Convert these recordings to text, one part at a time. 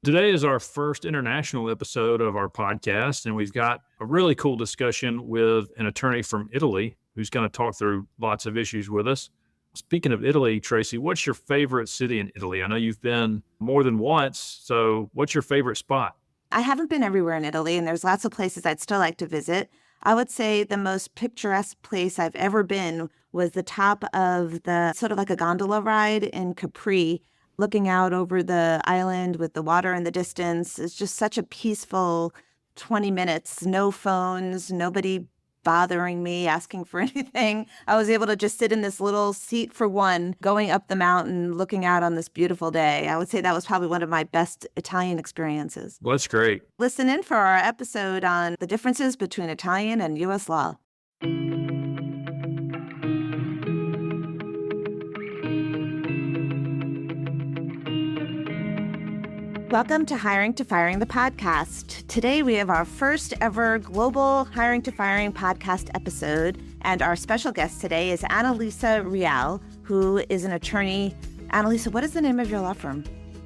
Today is our first international episode of our podcast, and we've got a really cool discussion with an attorney from Italy who's going to talk through lots of issues with us. Speaking of Italy, Tracey, what's your favorite city in Italy? I know you've been more than once, so what's your favorite spot? I haven't been everywhere in Italy, and there's lots of places I'd still like to visit. I would say the most picturesque place I've ever been was the top of the sort of like a gondola ride in Capri, looking out over the island with the water in the distance. It's just such a peaceful 20 minutes, no phones, nobody bothering me, asking for anything. I was able to just sit in this little seat for one, going up the mountain, looking out on this beautiful day. I would say that was probably one of my best Italian experiences. Well, that's great. Listen in for our episode on the differences between Italian and U.S. law. Welcome to Hiring to Firing, the podcast. Today we have our first ever global Hiring to Firing podcast episode, and our special guest today is Annalisa Reale, who is an attorney. Annalisa, what is the name of your law firm?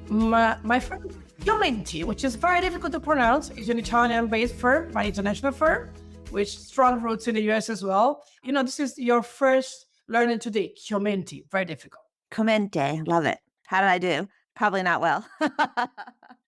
My firm, Chiomenti, which is very difficult to pronounce, is an Italian-based firm, an international firm, with strong roots in the U.S. as well. You know, this is your first learning today, Chiomenti, very difficult. Chiomenti, love it. How did I do? Probably not well.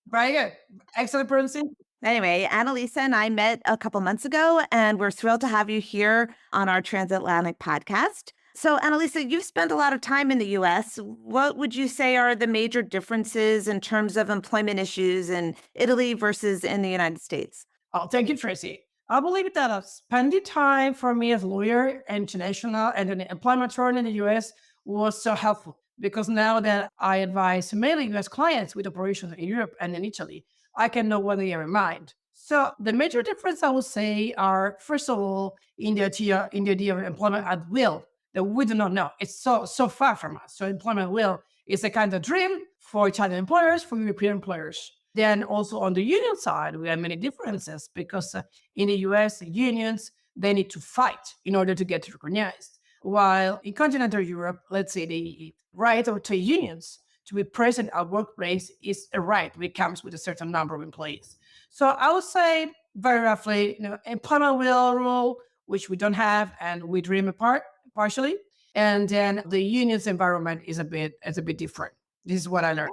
Very good. Excellent pronunciation. Anyway, Annalisa and I met a couple months ago, and we're thrilled to have you here on our Transatlantic podcast. So, Annalisa, you've spent a lot of time in the U.S. What would you say are the major differences in terms of employment issues in Italy versus in the United States? Oh, thank you, Tracey. I believe that spending time for me as a lawyer, international, and an employment attorney in the U.S. was so helpful. Because now that I advise mainly U.S. clients with operations in Europe and in Italy, I can know what they have in mind. So the major difference I would say are, first of all, in the idea of employment at will that we do not know. It's so far from us. So employment at will is a kind of dream for Italian employers, for European employers. Then also on the union side, we have many differences because in the U.S., unions, they need to fight in order to get recognized. While in continental Europe, let's say the right of trade unions to be present at workplace is a right which comes with a certain number of employees. So I would say very roughly, employment will rule, which we don't have and we dream apart partially. And then the union's environment is a bit different. This is what I learned.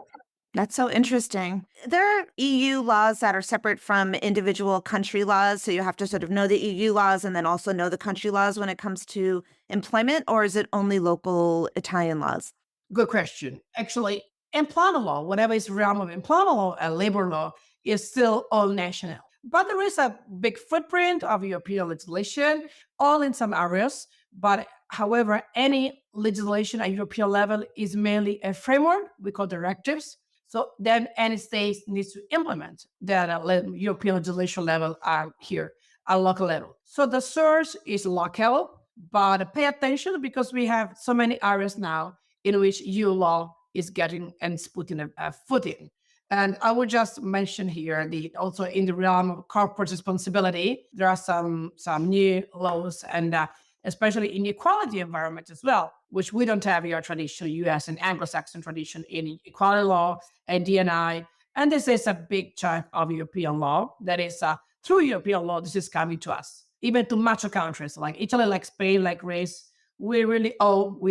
That's so interesting. There are EU laws that are separate from individual country laws. So you have to sort of know the EU laws and then also know the country laws when it comes to employment, or is it only local Italian laws? Good question. Actually, employment law, whatever is realm of employment law and labor law, is still all national. But there is a big footprint of European legislation, all in some areas. But however, any legislation at European level is mainly a framework, we call directives. So then any state needs to implement that at European legislation level here at local level. So the source is local, but pay attention because we have so many areas now in which EU law is getting and is putting a footing. And I would just mention here also in the realm of corporate responsibility, there are some new laws and especially in the equality environment as well, which we don't have your traditional US and Anglo-Saxon tradition in equality law and D&I. And this is a big chunk of European law. That is, through European law, this is coming to us. Even to macho countries like Italy, like Spain, like Greece, we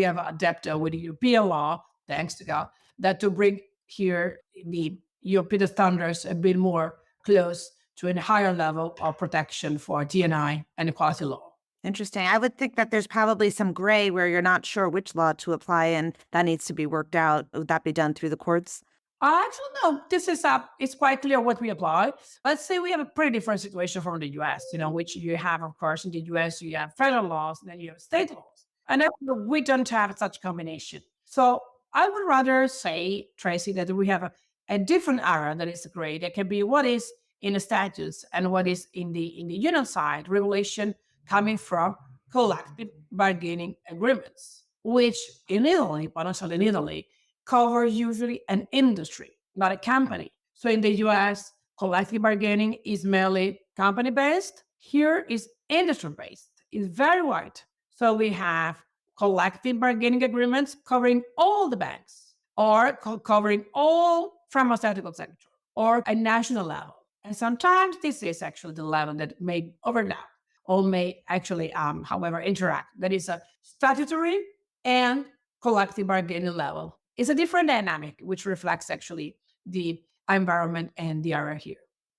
have adapted with the European law, thanks to God, that to bring here the European standards a bit more close to a higher level of protection for D&I and equality law. Interesting. I would think that there's probably some gray where you're not sure which law to apply, and that needs to be worked out. Would that be done through the courts? Actually, no. This is it's quite clear what we apply. Let's say we have a pretty different situation from the U.S., which you have, of course, in the U.S. you have federal laws, and then you have state laws, and we don't have such combination. So I would rather say, Tracey, that we have a different area that is gray. That can be what is in the statutes and what is in the union side regulation coming from collective bargaining agreements, which in Italy, but not only in Italy, cover usually an industry, not a company. So in the US, collective bargaining is mainly company-based. Here is industry-based. It's very wide. So we have collective bargaining agreements covering all the banks or covering all pharmaceutical sector or a national level. And sometimes this is actually the level that may overlap or may actually, however, interact. That is a statutory and collective bargaining level. It's a different dynamic, which reflects actually the environment and the area here.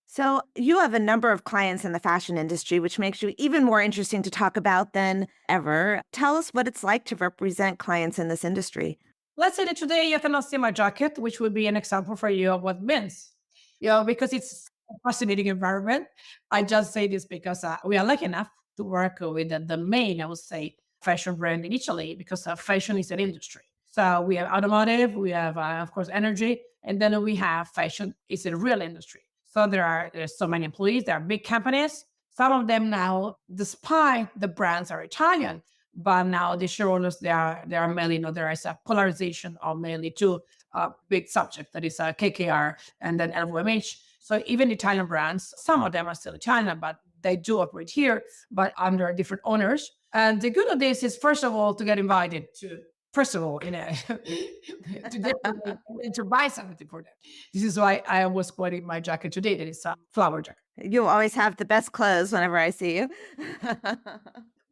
So, you have a number of clients in the fashion industry, which makes you even more interesting to talk about than ever. Tell us what it's like to represent clients in this industry. Let's say that today you cannot see my jacket, which would be an example for you of what it means. Because it's a fascinating environment. I just say this because we are lucky enough to work with the main, I would say, fashion brand in Italy, because fashion is an industry. So we have automotive, we have, of course, energy, and then we have fashion. It's a real industry. So there's so many employees. There are big companies. Some of them now, despite the brands are Italian, but now the shareholders, they are mainly, there is a polarization of mainly two big subjects, that is KKR and then LVMH. So even Italian brands, some of them are still Italian, but they do operate here, but under different owners. And the good of this is, first of all, to get invited to, first of all, to buy something for them. This is why I was quoting my jacket today. That is a flower jacket. You always have the best clothes whenever I see you.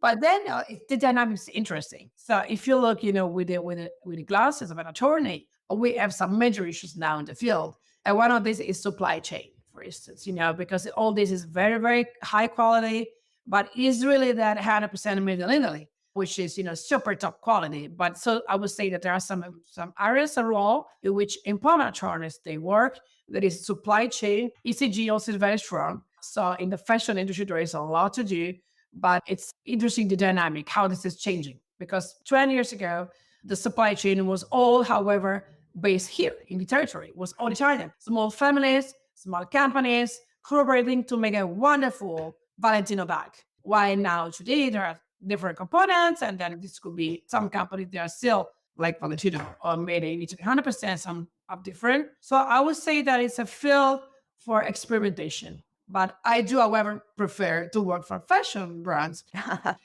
But then the dynamics is interesting. So if you look, with the glasses of an attorney, we have some major issues now in the field. And one of these is supply chain, for instance, because all this is very, very high quality, but is really that 100% made in Italy, which is, super top quality. But so I would say that there are some areas of law in which employment attorneys, they work. That is supply chain. ECG also is very strong. So in the fashion industry, there is a lot to do, but it's interesting the dynamic, how this is changing. Because 20 years ago, the supply chain was all, however, based here in the territory. It was all Italian. Small families, small companies, cooperating to make a wonderful Valentino bag. While now today, there are different components, and then this could be some companies that are still like Valentino or made in Italy 100%, some are different. So I would say that it's a field for experimentation. But I do, however, prefer to work for fashion brands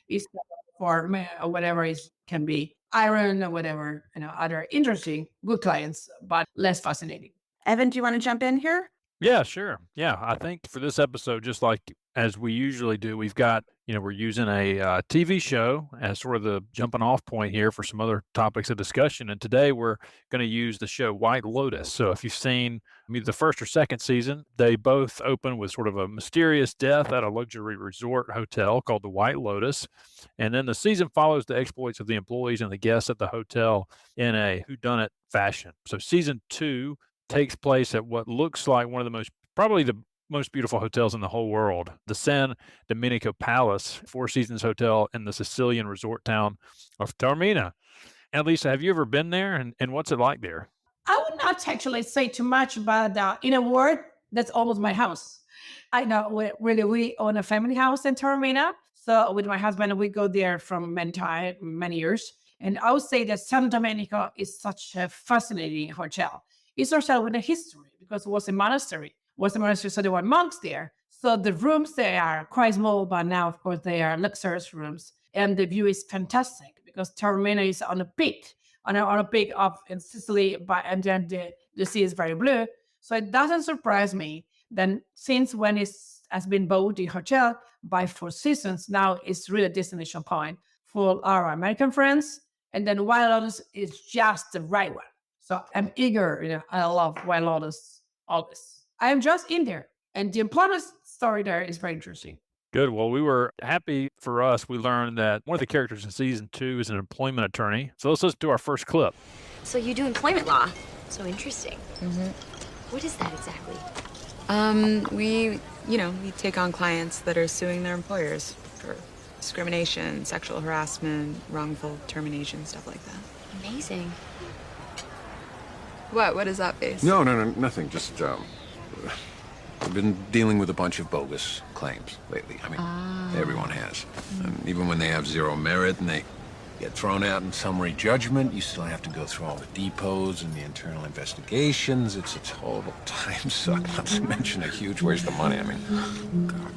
instead for whatever it can be iron or whatever, other interesting, good clients, but less fascinating. Evan, do you want to jump in here? Yeah, sure. Yeah, I think for this episode, just like as we usually do, we've got, we're using a TV show as sort of the jumping off point here for some other topics of discussion. And today we're going to use the show White Lotus. So if you've seen either the first or second season, they both open with sort of a mysterious death at a luxury resort hotel called the White Lotus. And then the season follows the exploits of the employees and the guests at the hotel in a whodunit fashion. So season 2 takes place at what looks like one of the probably the most beautiful hotels in the whole world, the San Domenico Palace, Four Seasons Hotel in the Sicilian resort town of Taormina. Annalisa, have you ever been there, and what's it like there? I would not actually say too much, but in a word, that's almost my house. I know we own a family house in Taormina. So with my husband, we go there from many years. And I would say that San Domenico is such a fascinating hotel. It's also with a history because it was a monastery. So there were monks there. So the rooms, they are quite small, but now, of course, they are luxurious rooms. And the view is fantastic because Taormina is on a peak, on a peak up in Sicily, and then the sea is very blue. So it doesn't surprise me that since when it has been bought, the hotel, by Four Seasons, now it's really a destination point for our American friends. And then White Lotus is just the right one. So I'm eager, I love White Lotus always. I am just in there. And the employment story there is very interesting. Good. Well, we were happy for us. We learned that one of the characters in season 2 is an employment attorney. So let's listen to our first clip. So you do employment law. So interesting. Mm-hmm. What is that exactly? We take on clients that are suing their employers for discrimination, sexual harassment, wrongful termination, stuff like that. Amazing. What is that face? No, nothing. Just, I've been dealing with a bunch of bogus claims lately. I mean, everyone has. And even when they have zero merit and they get thrown out in summary judgment, you still have to go through all the depots and the internal investigations. It's a total time suck, not to mention a huge waste of money. I mean, God.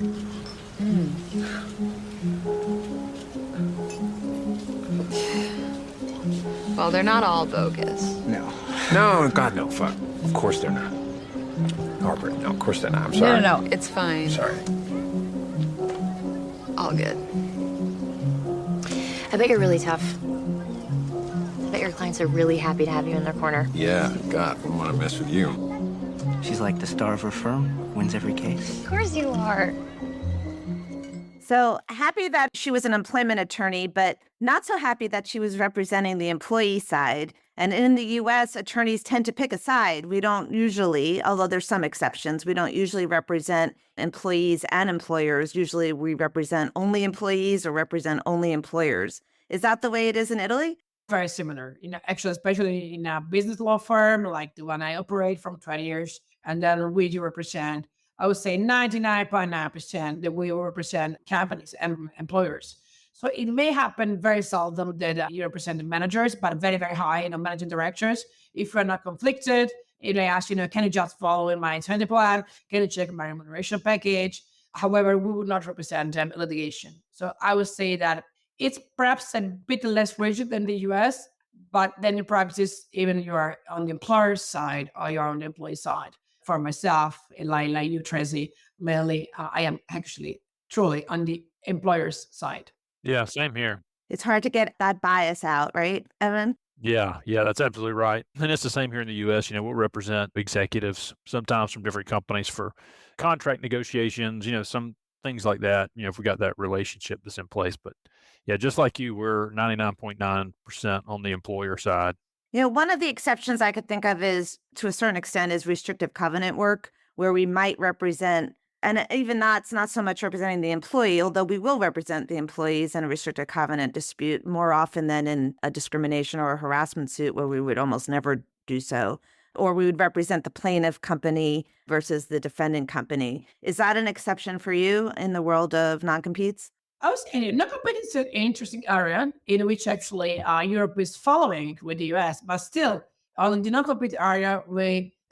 Well, they're not all bogus. No, God, no, fuck. Of course they're not. Harper, no, of course they're not. I'm sorry. No, it's fine. Sorry. All good. I bet you're really tough. I bet your clients are really happy to have you in their corner. Yeah, God, wouldn't want to mess with you. She's like the star of her firm, wins every case. Of course you are. So happy that she was an employment attorney, but not so happy that she was representing the employee side. And in the U.S., attorneys tend to pick a side. We don't usually, although there's some exceptions, we don't usually represent employees and employers. Usually we represent only employees or represent only employers. Is that the way it is in Italy? Very similar. Actually, especially in a business law firm like the one I operate from 20 years, and then we do represent, I would say 99.9% that we represent companies and employers. So it may happen very seldom that you represent the managers, but very, very high, managing directors. If you're not conflicted, it may ask, can you just follow in my incentive plan? Can you check my remuneration package? However, we would not represent them in litigation. So I would say that it's perhaps a bit less rigid than the US, but then in practice, even you are on the employer side or you're on the employee side. For myself, like you, Tracey, mainly, I am actually truly on the employer's side. Yeah, same here. It's hard to get that bias out, right, Evan? Yeah, that's absolutely right. And it's the same here in the U.S. We'll represent executives, sometimes from different companies for contract negotiations, some things like that, if we got that relationship that's in place. But yeah, just like you, we're 99.9% on the employer side. One of the exceptions I could think of is, to a certain extent, is restrictive covenant work, where we might represent, and even that's not so much representing the employee, although we will represent the employees in a restrictive covenant dispute more often than in a discrimination or a harassment suit, where we would almost never do so. Or we would represent the plaintiff company versus the defendant company. Is that an exception for you in the world of non-competes? I was saying, non-compete is an interesting area in which actually Europe is following with the US, but still, on the non-compete area,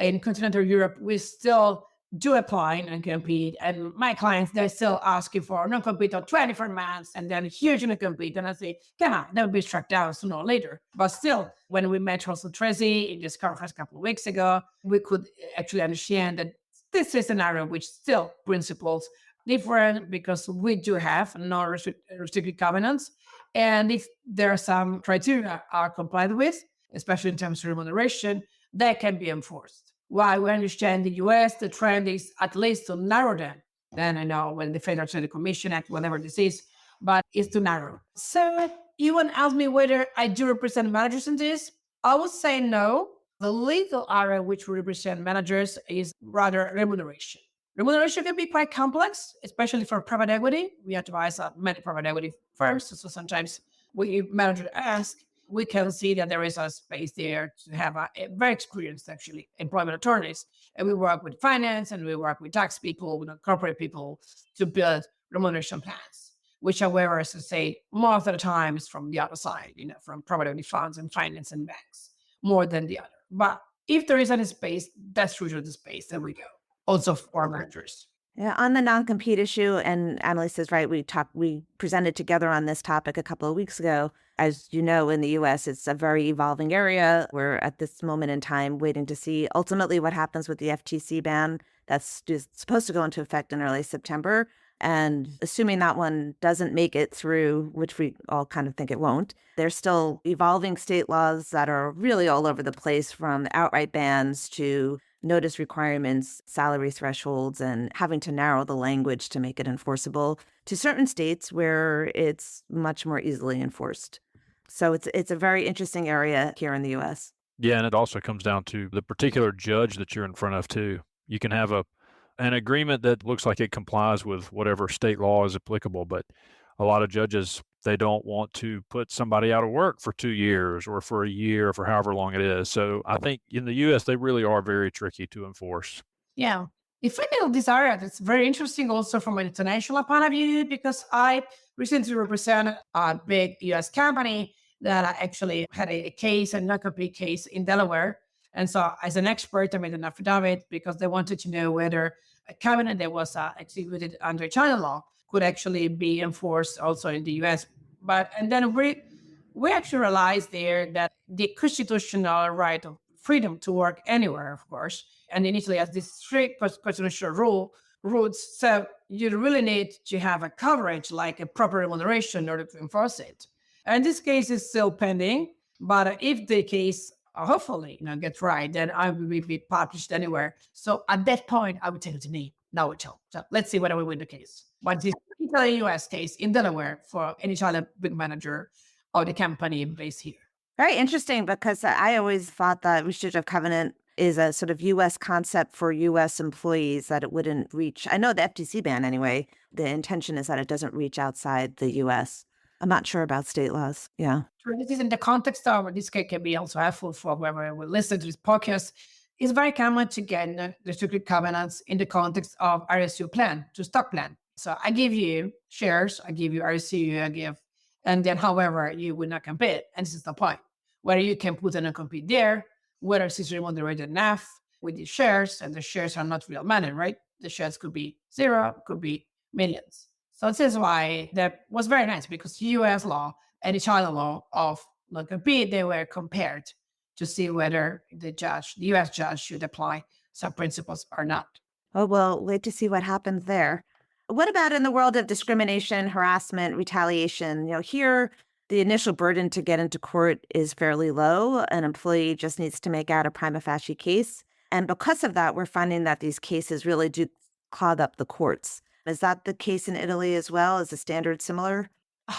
in continental Europe, we still do apply non-compete. And my clients, they're still asking for non-compete of 24 months and then huge non-compete. And I say, come on, that will be struck down sooner or later. But still, when we met also Tracey in this conference a couple of weeks ago, we could actually understand that this is an area which still principles different, because we do have non-restricted covenants. And if there are some criteria are complied with, especially in terms of remuneration, that can be enforced. While we understand the US, the trend is at least to narrow them. Then I know when the Federal Trade Commission Act, whatever this is, but it's to narrow. So you want to ask me whether I do represent managers in this? I would say no. The legal area which we represent managers is rather remuneration. Remuneration can be quite complex, especially for private equity. We advise many private equity firms. So sometimes we managers ask, we can see that there is a space there to have a very experienced, actually, employment attorneys. And we work with finance and we work with tax people, with corporate people to build remuneration plans, which, however, as I say, most of the time is from the other side, from private equity funds and finance and banks, more than the other. But if there is any space, that's usually the space that we go. Also for managers. Yeah, on the non-compete issue, and Annalisa is right, we presented together on this topic a couple of weeks ago. As you know, in the U.S., it's a very evolving area. We're at this moment in time waiting to see ultimately what happens with the FTC ban that's supposed to go into effect in early September. And assuming that one doesn't make it through, which we all kind of think it won't, there's still evolving state laws that are really all over the place, from outright bans to notice requirements, salary thresholds, and having to narrow the language to make it enforceable to certain states where it's much more easily enforced. So it's a very interesting area here in the U.S. Yeah, and it also comes down to the particular judge that you're in front of, too. You can have an agreement that looks like it complies with whatever state law is applicable, but a lot of judges, they don't want to put somebody out of work for 2 years or for a year or for however long it is. So I think in the U.S., they really are very tricky to enforce. Yeah. If I know this area, that's very interesting also from an international point of view, because I recently represent a big U.S. company that actually had a case, a non-compete case in Delaware. And so as an expert, I made an affidavit because they wanted to know whether a covenant that was executed under China law could actually be enforced also in the U.S. And then we actually realized there that the constitutional right of freedom to work anywhere, of course. And in Italy, has this strict constitutional rules. So you really need to have a coverage, like a proper remuneration, in order to enforce it. And this case is still pending. But if the case hopefully gets right, then I will be published anywhere. So at that point, I would take it to me. Now it's all. So let's see whether we win the case. But this Italian U.S. case in Delaware for an Italian big manager of the company based here. Very interesting, because I always thought that restrictive covenant is a sort of U.S. concept for U.S. employees, that it wouldn't reach. I know the FTC ban anyway. The intention is that it doesn't reach outside the U.S. I'm not sure about state laws. Yeah. This is in the context of, this can be also helpful for whoever will listen to this podcast. It's very common to get the restricted covenants in the context of RSU plan, to stock plan. So I give you shares, I give you RSU, and then however you will not compete. And this is the point. Whether you can put a non-compete there, whether it's remunerated enough with these shares, and the shares are not real money, right? The shares could be zero, could be millions. So this is why that was very nice, because U.S. law and Italian law of non-compete, they were compared to see whether the U.S. judge should apply some principles or not. Oh, well, wait to see what happens there. What about in the world of discrimination, harassment, retaliation? Here, the initial burden to get into court is fairly low. An employee just needs to make out a prima facie case. And because of that, we're finding that these cases really do clog up the courts. Is that the case in Italy as well? Is the standard similar?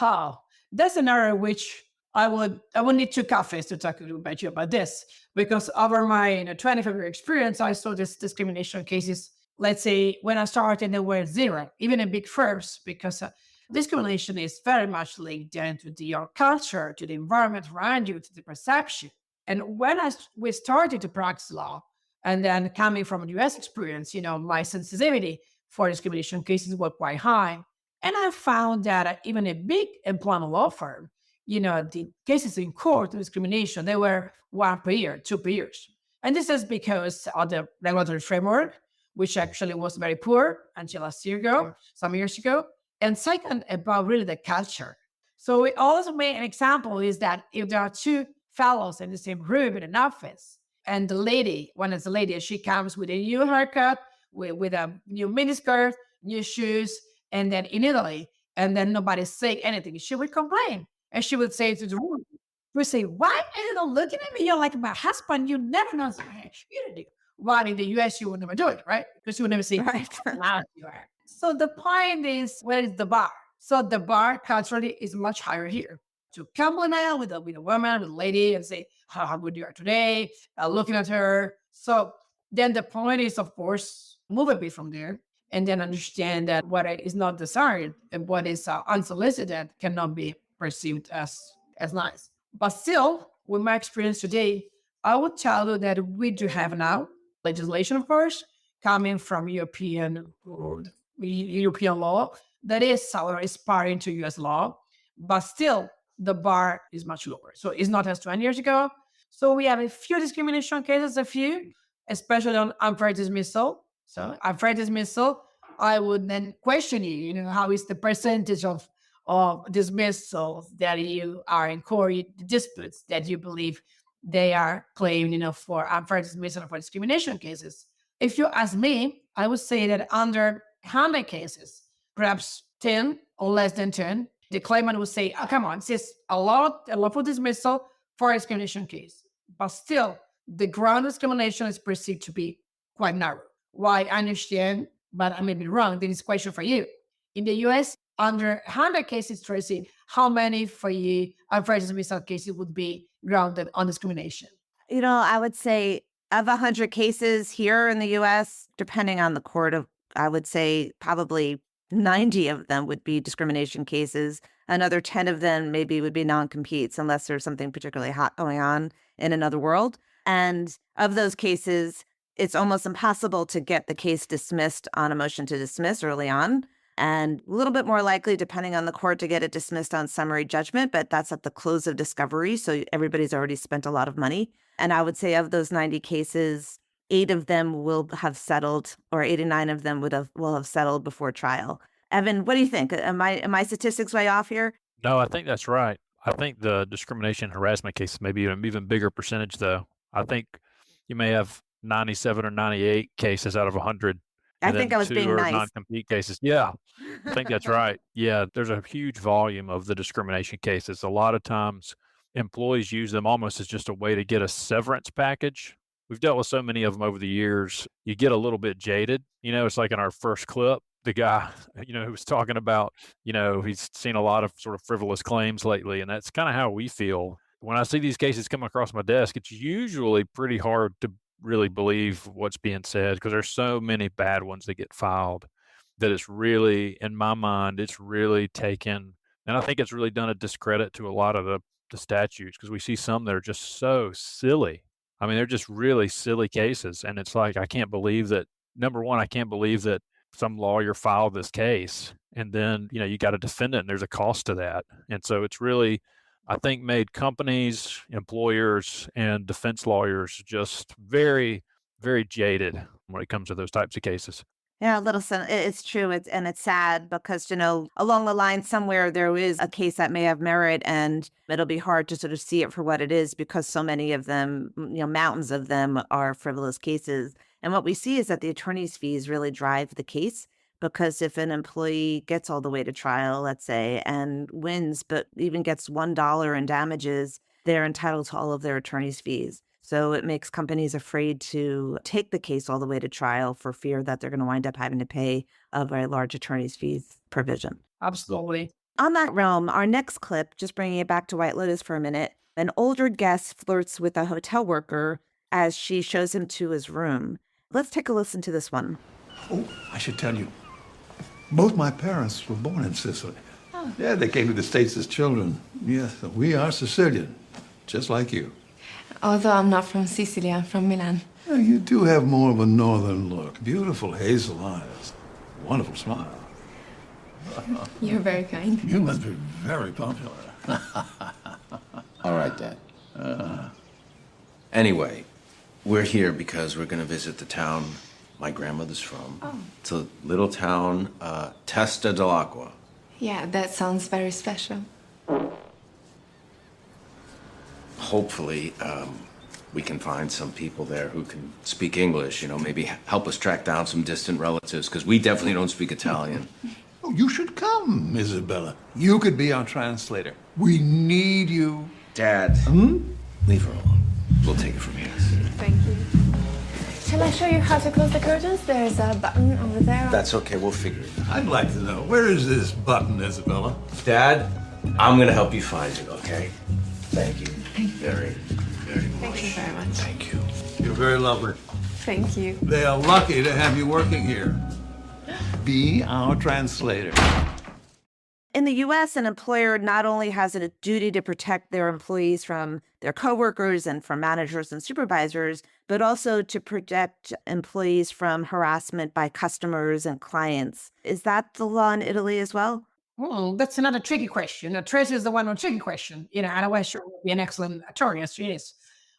Oh, that's an area which I would need 2 coffees to talk about you about this, because over my 25-year experience, I saw this discrimination cases. Let's say when I started, there were 0, even in big firms, because discrimination is very much linked down to your culture, to the environment around you, to the perception. And when we started to practice law, and then coming from a U.S. experience, my sensitivity for discrimination cases were quite high. And I found that even a big employment law firm, the cases in court of discrimination, they were 1 per year, 2 per year. And this is because of the regulatory framework, which actually was very poor until some years ago. And second, about really the culture. So we also made an example is that if there are 2 fellows in the same room in an office, and the lady, one is the lady, she comes with a new haircut, with a new miniskirt, new shoes, and then in Italy, and then nobody's saying anything, she would complain. And she would say to the room, she would say, why are you not looking at me? You're like my husband, you never know. You do. While in the U.S., you would never do it, right? Because you would never say, right. Now you are. So the point is, where is the bar? So the bar culturally is much higher here. To compliment with a woman, with a lady, and say how good you are today, looking at her. So then the point is, of course, move a bit from there, and then understand that what is not desired and what is unsolicited cannot be perceived as nice. But still, with my experience today, I would tell you that we do have now legislation, of course, coming from European law that is aspiring to U.S. law, but still the bar is much lower. So it's not as 20 years ago. So we have a few discrimination cases, especially on unfair dismissal. So unfair dismissal, I would then question you, how is the percentage of dismissals that you are in court disputes that you believe they are claimed, for unfair dismissal for discrimination cases. If you ask me, I would say that under 100 cases, perhaps 10 or less than 10, the claimant would say, oh, come on, this is a lawful dismissal for a discrimination case. But still, the ground of discrimination is perceived to be quite narrow. Why? I understand, but I may be wrong. This is a question for you. In the U.S., under 100 cases, Tracey, how many for you unfair dismissal cases would be grounded on discrimination? I would say of 100 cases here in the U.S., depending on the court, I would say probably 90 of them would be discrimination cases. Another 10 of them maybe would be non-competes, unless there's something particularly hot going on in another world. And of those cases, it's almost impossible to get the case dismissed on a motion to dismiss early on, and a little bit more likely, depending on the court, to get it dismissed on summary judgment, but that's at the close of discovery, so everybody's already spent a lot of money. And I would say of those 90 cases, 8 of them will have settled, or 89 of them will have settled before trial. Evan, what do you think? Am my statistics way off here? No, I think that's right. I think the discrimination harassment cases may be an even bigger percentage, though. I think you may have 97 or 98 cases out of 100. I And think then I was 2 being are nice. non-compete cases. Yeah, I think that's right. Yeah, there's a huge volume of the discrimination cases. A lot of times, employees use them almost as just a way to get a severance package. We've dealt with so many of them over the years. You get a little bit jaded. It's like in our first clip, the guy, who was talking about, he's seen a lot of sort of frivolous claims lately. And that's kind of how we feel. When I see these cases come across my desk, it's usually pretty hard to really believe what's being said because there's so many bad ones that get filed that it's really, in my mind, it's really taken, and I think it's really done a discredit to a lot of the statutes because we see some that are just so silly. I mean, they're just really silly cases. And it's like, I can't believe that, number one, I can't believe that some lawyer filed this case. And then, you got to defend it and there's a cost to that. And so it's really, I think, made companies, employers, and defense lawyers just very, very jaded when it comes to those types of cases. Yeah, a little. It's true. It's sad because along the line somewhere there is a case that may have merit, and it'll be hard to sort of see it for what it is because so many of them, mountains of them, are frivolous cases. And what we see is that the attorney's fees really drive the case because if an employee gets all the way to trial, let's say, and wins, but even gets $1 in damages, they're entitled to all of their attorney's fees. So it makes companies afraid to take the case all the way to trial for fear that they're going to wind up having to pay a very large attorney's fees provision. Absolutely. On that realm, our next clip, just bringing it back to White Lotus for a minute, an older guest flirts with a hotel worker as she shows him to his room. Let's take a listen to this one. Oh, I should tell you, both my parents were born in Sicily. Oh. Yeah, they came to the States as children. Yes, we are Sicilian, just like you. Although I'm not from Sicily, I'm from Milan. Yeah, you do have more of a northern look. Beautiful hazel eyes. Wonderful smile. You're very kind. You must be very popular. All right, Dad. Anyway, we're here because we're going to visit the town my grandmother's from. Oh. It's a little town, Testa dell'Acqua. Yeah, that sounds very special. Hopefully, we can find some people there who can speak English, maybe help us track down some distant relatives, because we definitely don't speak Italian. Oh, you should come, Isabella. You could be our translator. We need you. Dad, leave her alone. We'll take it from here. Thank you. Shall I show you how to close the curtains? There's a button over there. That's okay, we'll figure it out. I'd like to know, where is this button, Isabella? Dad, I'm going to help you find it, okay? Thank you. Very, very much. Thank you very much. Thank you. You're very lovely. Thank you. They are lucky to have you working here. Be our translator. In the U.S., an employer not only has a duty to protect their employees from their coworkers and from managers and supervisors, but also to protect employees from harassment by customers and clients. Is that the law in Italy as well? Well, that's another tricky question. Tracey is the one on tricky question. Otherwise she would be an excellent attorney, as she is.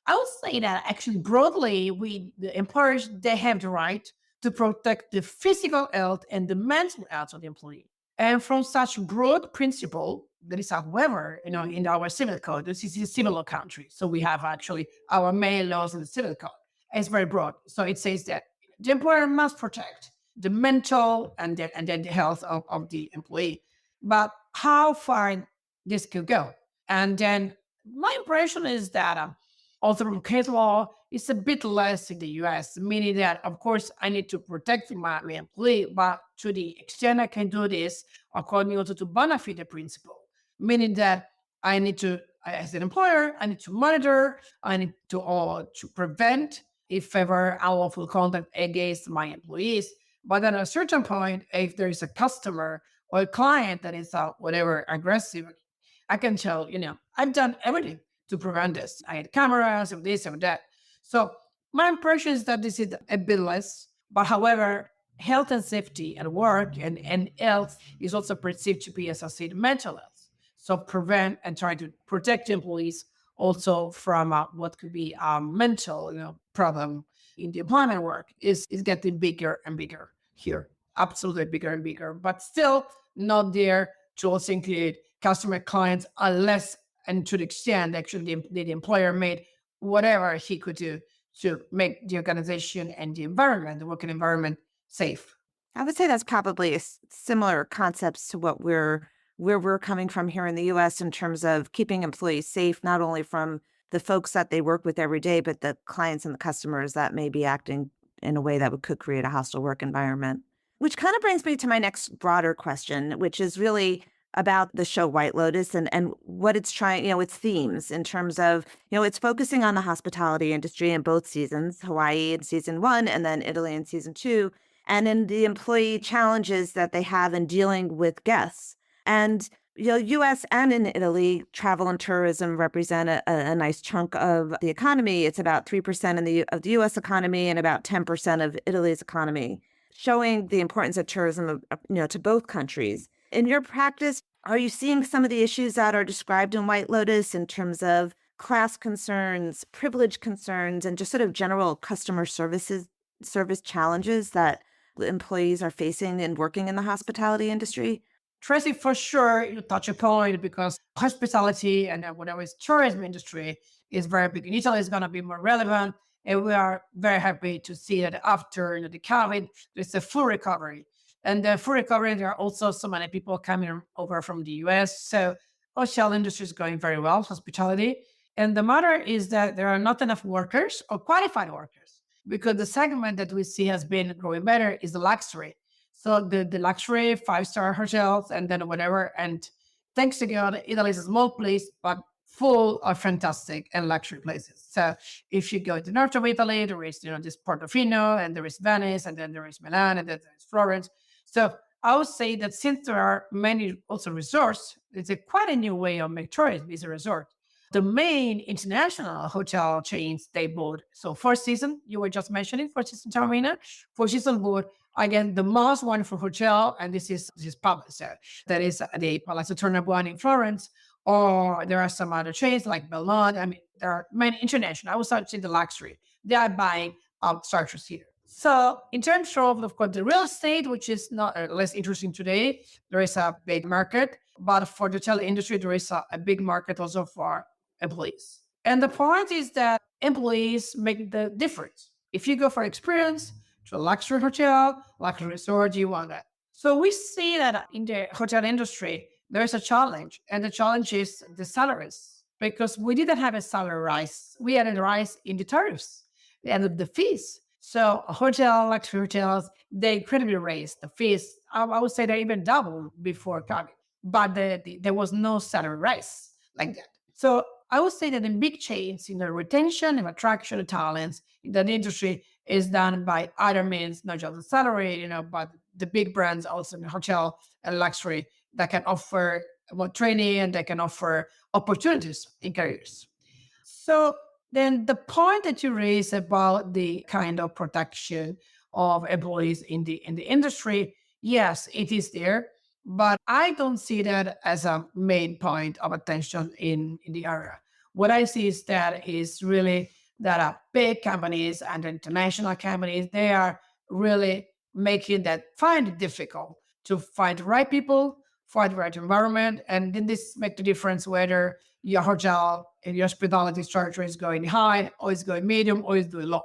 I would say that actually broadly, the employers, they have the right to protect the physical health and the mental health of the employee. And from such broad principle, there is, however, in our civil code, this is a civil law country. So we have actually our main laws in the civil code. It's very broad. So it says that the employer must protect the mental and then the health of the employee. But how far this could go? And then my impression is that also from case law, it's a bit less in the U.S., meaning that, of course, I need to protect my employee, but to the extent I can do this, according also to bona fide principle, meaning that I need to, as an employer, I need to monitor, I need to prevent, if ever, unlawful conduct against my employees. But at a certain point, if there is a customer or a client that is whatever aggressive, I can tell, I've done everything to prevent this. I had cameras of this and that. So my impression is that this is a bit less, but however, health and safety at work and health is also perceived to be, as I said, mental health. So prevent and try to protect employees also from what could be a mental problem in the employment work is getting bigger and bigger here. Absolutely bigger and bigger, but still not there to also include customer clients unless and to the extent actually the employer made whatever he could do to make the organization and the environment, the working environment, safe. I would say that's probably similar concepts to where we're coming from here in the U.S. in terms of keeping employees safe, not only from the folks that they work with every day, but the clients and the customers that may be acting in a way that could create a hostile work environment. Which kind of brings me to my next broader question, which is really about the show White Lotus and what it's trying, its themes in terms of, it's focusing on the hospitality industry in both seasons, Hawaii in season 1 and then Italy in season 2, and in the employee challenges that they have in dealing with guests. And U.S. and in Italy, travel and tourism represent a nice chunk of the economy. It's about 3% of the U.S. economy and about 10% of Italy's economy, showing the importance of tourism, to both countries. In your practice, are you seeing some of the issues that are described in White Lotus in terms of class concerns, privilege concerns, and just sort of general customer service challenges that employees are facing in working in the hospitality industry? Tracey, for sure, you touch upon it because hospitality and whatever is tourism industry is very big. In Italy, it's going to be more relevant. And we are very happy to see that after the COVID, there's a full recovery. And the full recovery, there are also so many people coming over from the U.S. So hotel industry is going very well, hospitality. And the matter is that there are not enough workers or qualified workers because the segment that we see has been growing better is the luxury. So the luxury 5-star hotels and then whatever. And thanks to God, Italy is a small place, but full of fantastic and luxury places. So if you go to the north of Italy, there is, this Portofino, and there is Venice, and then there is Milan, and then there is Florence. So I would say that since there are many also resorts, it's quite a new way of making tourism is a resort. The main international hotel chains they bought. So Four Seasons, you were just mentioning, Four Seasons Taormina. Four Seasons bought, again, the most wonderful hotel, and this is public. So that is the Palazzo Tornabuoni in Florence, or there are some other chains like Milan. I mean, there are many international. I was talking the luxury. They are buying structures here. So in terms of course, the real estate, which is not less interesting today, there is a big market. But for the hotel industry, there is a big market also for employees. And the point is that employees make the difference. If you go for experience to a luxury hotel, luxury resort, you want that. So we see that in the hotel industry, there's a challenge. And the challenge is the salaries, because we didn't have a salary rise. We had a rise in the tariffs and the fees. So luxury hotels, they incredibly raised the fees. I would say they even doubled before COVID, but there was no salary rise like that. So I would say that the big change in the retention and attraction of talents in that industry is done by other means, not just the salary, but the big brands also in hotel and luxury that can offer more training and they can offer opportunities in careers. So then the point that you raise about the kind of protection of employees in the industry, yes, it is there, but I don't see that as a main point of attention in the area. What I see is that is really that big companies and international companies, they are really making that find it difficult to find the right people, find the right environment, and then this make the difference whether your hotel and your hospitality structure is going high, or is going medium, or is going low.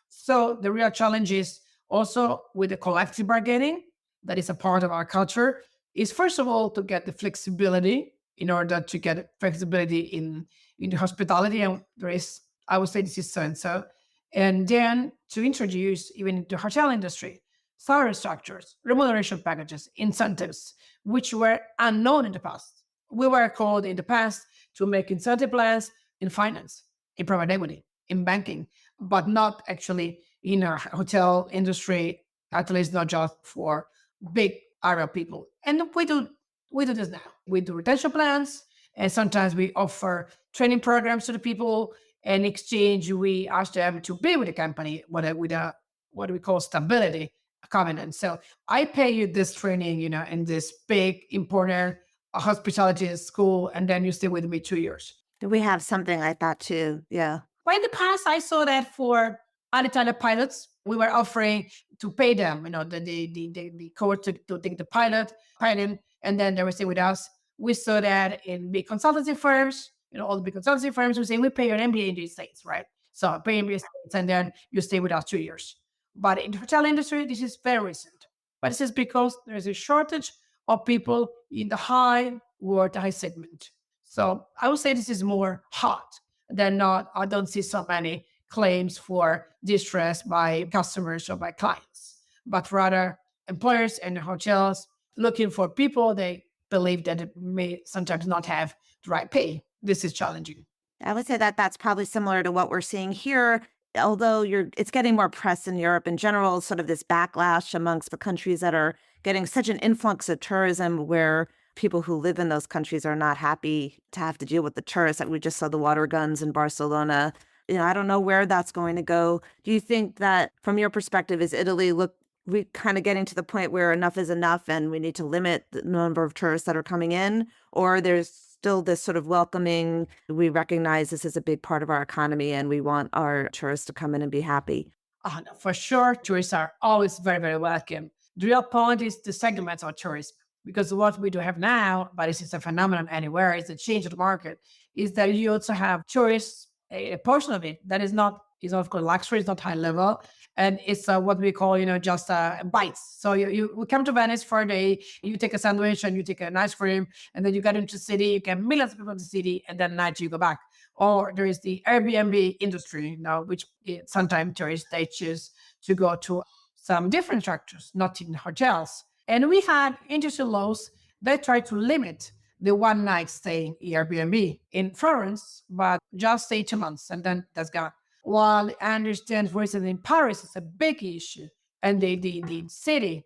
So the real challenge is also with the collective bargaining, that is a part of our culture, is first of all to get the flexibility in order to get flexibility in the hospitality. And there is, I would say this is so-and-so. And then to introduce even into the hotel industry, salary structures, remuneration packages, incentives, which were unknown in the past. We were called in the past to make incentive plans in finance, in private equity, in banking, but not actually in our hotel industry, at least not just for big Arab people. And we do this now. We do retention plans, and sometimes we offer training programs to the people. In exchange, we ask them to be with the company with a what we call stability covenant. So I pay you this training, in this big, important hospitality school, and then you stay with me 2 years. We have something like that too. Yeah. But in the past, I saw that for Italian pilots, we were offering to pay them, the course to take the pilot, and then they would stay with us. We saw that in big consultancy firms, all the big consultancy firms were saying, we pay your MBA in the States, right? So pay me and then you stay with us 2 years. But in the hotel industry, this is very recent. But this is because there is a shortage of people in the high worth, high segment. So I would say this is more hot than not. I don't see so many claims for distress by customers or by clients, but rather employers and hotels looking for people they believe that it may sometimes not have the right pay. This is challenging. I would say that that's probably similar to what we're seeing here, although it's getting more press in Europe in general, sort of this backlash amongst the countries that are getting such an influx of tourism where people who live in those countries are not happy to have to deal with the tourists. Like we just saw the water guns in Barcelona. I don't know where that's going to go. Do you think that from your perspective, is Italy we kind of getting to the point where enough is enough and we need to limit the number of tourists that are coming in? Or there's still this sort of welcoming, we recognize this is a big part of our economy and we want our tourists to come in and be happy? No, for sure, tourists are always very, very welcome. The real point is the segments of tourism. Because what we do have now, but this is a phenomenon anywhere, is the change of the market, is that you also have tourists, a portion of it that is of course luxury, it's not high level, and it's what we call, just bites. So you come to Venice for a day, you take a sandwich and you take an ice cream, and then you get into the city, you get millions of people in the city, and then at night you go back. Or there is the Airbnb industry now, which sometimes tourists, they choose to go to some different structures, not in hotels. And we had industry laws that try to limit the one night stay in Airbnb in Florence, but just stay 2 months and then that's gone. While I understand, for instance, in Paris, it's a big issue. And the city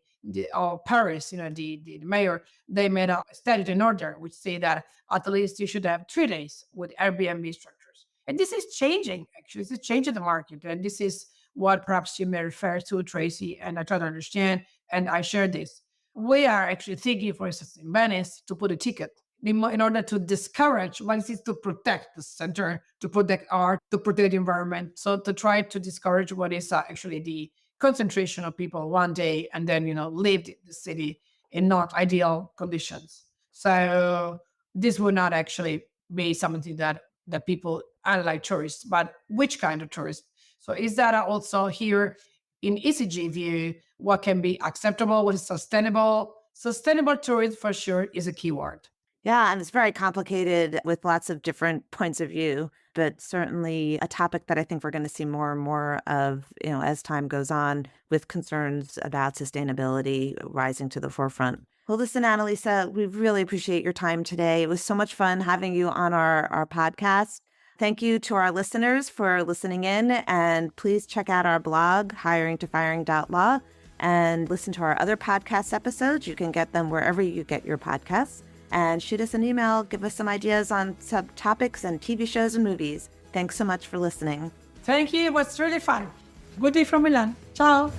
of Paris, the mayor, they made a statute in order which say that at least you should have 3 days with Airbnb structures. And this is changing, actually. This is changing the market. And this is what perhaps you may refer to, Tracey, and I try to understand, and I share this. We are actually thinking, for instance, in Venice, to put a ticket in order to discourage, one is to protect the center, to protect art, to protect the environment. So to try to discourage what is actually the concentration of people one day and then, leave the city in not ideal conditions. So this would not actually be something that people are like tourists, but which kind of tourists? So is that also here in ECG view, what can be acceptable, what is sustainable? Sustainable tourism for sure is a key word. Yeah, and it's very complicated with lots of different points of view, but certainly a topic that I think we're going to see more and more of, as time goes on, with concerns about sustainability rising to the forefront. Well, listen, Annalisa, we really appreciate your time today. It was so much fun having you on our podcast. Thank you to our listeners for listening in, and please check out our blog, hiringtofiring.law, and listen to our other podcast episodes. You can get them wherever you get your podcasts. And shoot us an email, give us some ideas on subtopics and TV shows and movies. Thanks so much for listening. Thank you. It was really fun. Good day from Milan. Ciao.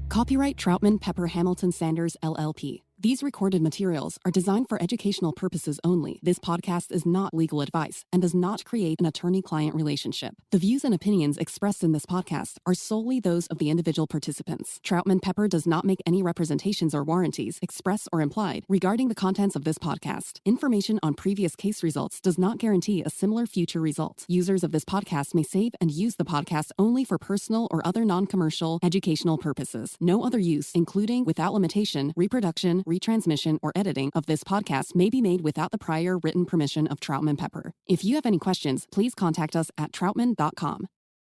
Copyright Troutman Pepper Hamilton Sanders, LLP. These recorded materials are designed for educational purposes only. This podcast is not legal advice and does not create an attorney-client relationship. The views and opinions expressed in this podcast are solely those of the individual participants. Troutman Pepper does not make any representations or warranties, express or implied, regarding the contents of this podcast. Information on previous case results does not guarantee a similar future result. Users of this podcast may save and use the podcast only for personal or other non-commercial educational purposes. No other use, including, without limitation, reproduction, retransmission, or editing of this podcast may be made without the prior written permission of Troutman Pepper. If you have any questions, please contact us at troutman.com.